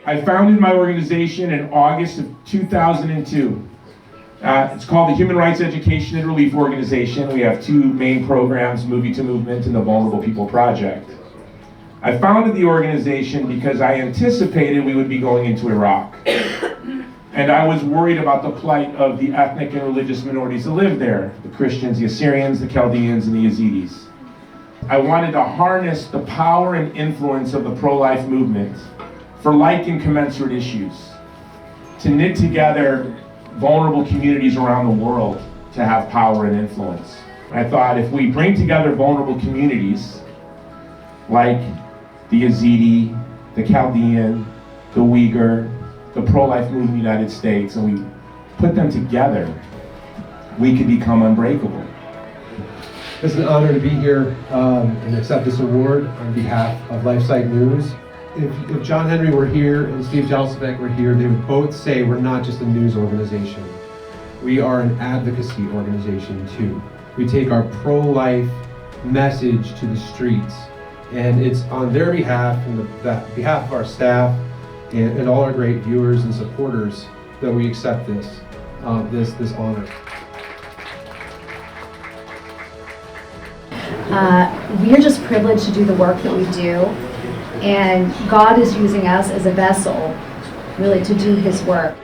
I founded my organization in August of 2002. It's called the Human Rights Education and Relief Organization. We have two main programs, Movie to Movement and the Vulnerable People Project. I founded the organization because I anticipated we would be going into Iraq. And I was worried about the plight of the ethnic and religious minorities that live there, the Christians, the Assyrians, the Chaldeans, and the Yazidis. I wanted to harness the power and influence of the pro-life movement for like and commensurate issues, to knit together vulnerable communities around the world to have power and influence. I thought if we bring together vulnerable communities like the Yazidi, the Chaldean, the Uyghur, the pro-life movement in the United States, and we put them together, we could become unbreakable. It's an honor to be here and accept this award on behalf of LifeSite News. If John Henry were here and Steve Jalsabek were here, they would both say we're not just a news organization. We are an advocacy organization too. We take our pro-life message to the streets, and it's on their behalf and the behalf of our staff and all our great viewers and supporters that we accept this honor. We are just privileged to do the work that we do, and God is using us as a vessel, really, to do His work.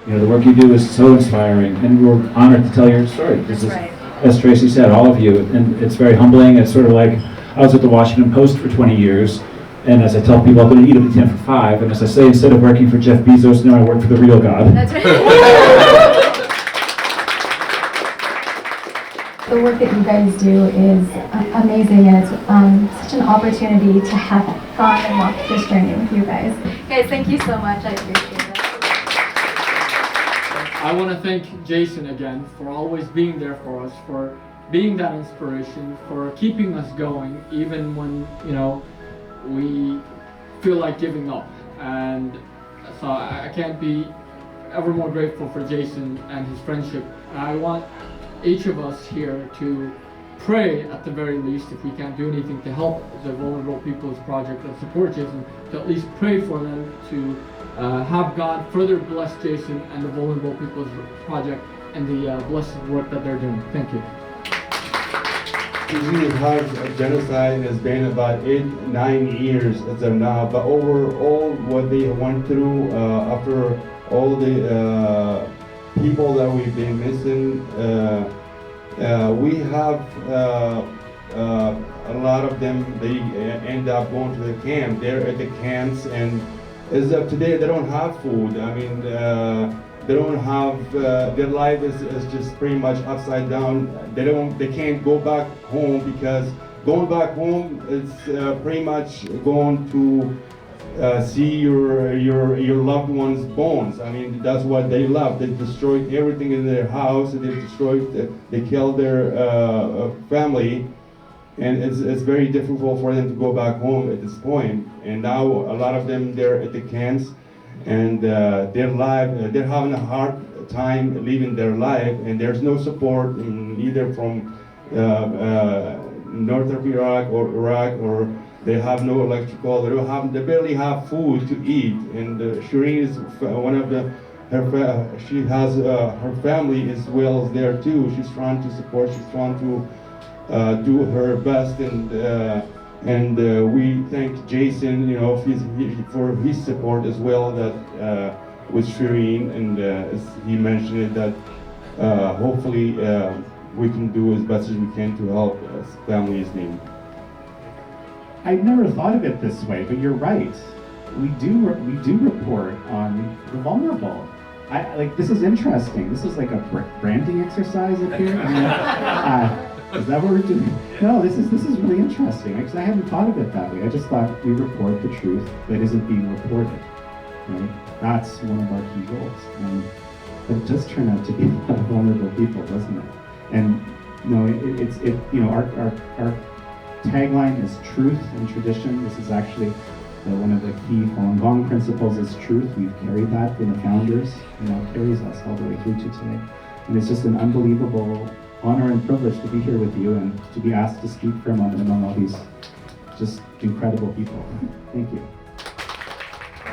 You know, the work you do is so inspiring, and we're honored to tell your story. That's right. As Tracy said, all of you, and it's very humbling. It's sort of like, I was at the Washington Post for 20 years, and as I tell people, I'm going to eat up the 10 for 5, and as I say, instead of working for Jeff Bezos, now I work for the real God. That's right. The work that you guys do is amazing, and it's such an opportunity to have fun and walk this journey with you guys. Guys, thank you so much. I appreciate it. I want to thank Jason again for always being there for us, for being that inspiration, for keeping us going even when, you know, we feel like giving up. And so I can't be ever more grateful for Jason and his friendship. I want each of us here to pray, at the very least, if we can't do anything to help the Vulnerable People's Project and support Jason, to at least pray for them, to have God further bless Jason and the Vulnerable People's Project and the blessed work that they're doing. Thank you. Usually hard genocide has been about 8-9 years as of now, but overall what they went through after all the people that we've been missing, we have a lot of them, they end up going to the camp. They're at the camps, and as of today they don't have food. I mean, they don't have, their life is just pretty much upside down. They can't go back home, because going back home is pretty much going to see your loved one's bones. I mean, that's what they love. They destroyed everything in their house. They killed their family, and it's very difficult for them to go back home at this point. And now a lot of them, they're at the camps, and they're having a hard time living their life, and there's no support either from north of Iraq, or they have no electrical. They barely have food to eat. And Shireen is one of she has her family as well as there too. She's trying to support. She's trying to do her best, and we thank Jason, you know, for his support as well. That with Shireen, and as he mentioned it, that hopefully we can do as best as we can to help families in need. I never thought of it this way, but you're right. We do report on the vulnerable. This is interesting. This is like a branding exercise up here. Is that what we're doing? No, this is really interesting, because I hadn't thought of it that way. I just thought we report the truth that isn't being reported. Right? That's one of our key goals. But it does turn out to be a lot of vulnerable people, doesn't it? And our tagline is truth and tradition. This is actually one of the key Falun Gong principles is truth. We've carried that from the founders, and that carries us all the way through to today. And it's just an unbelievable honor and privilege to be here with you and to be asked to speak for a moment among all these just incredible people. Thank you.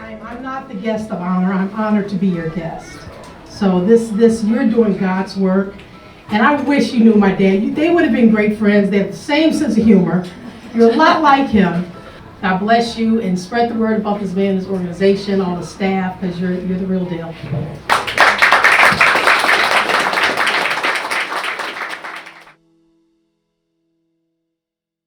I'm not the guest of honor. I'm honored to be your guest. So you're doing God's work. And I wish you knew my dad. They would have been great friends. They have the same sense of humor. You're a lot like him. God bless you, and spread the word about this man, this organization, all the staff, because you're the real deal.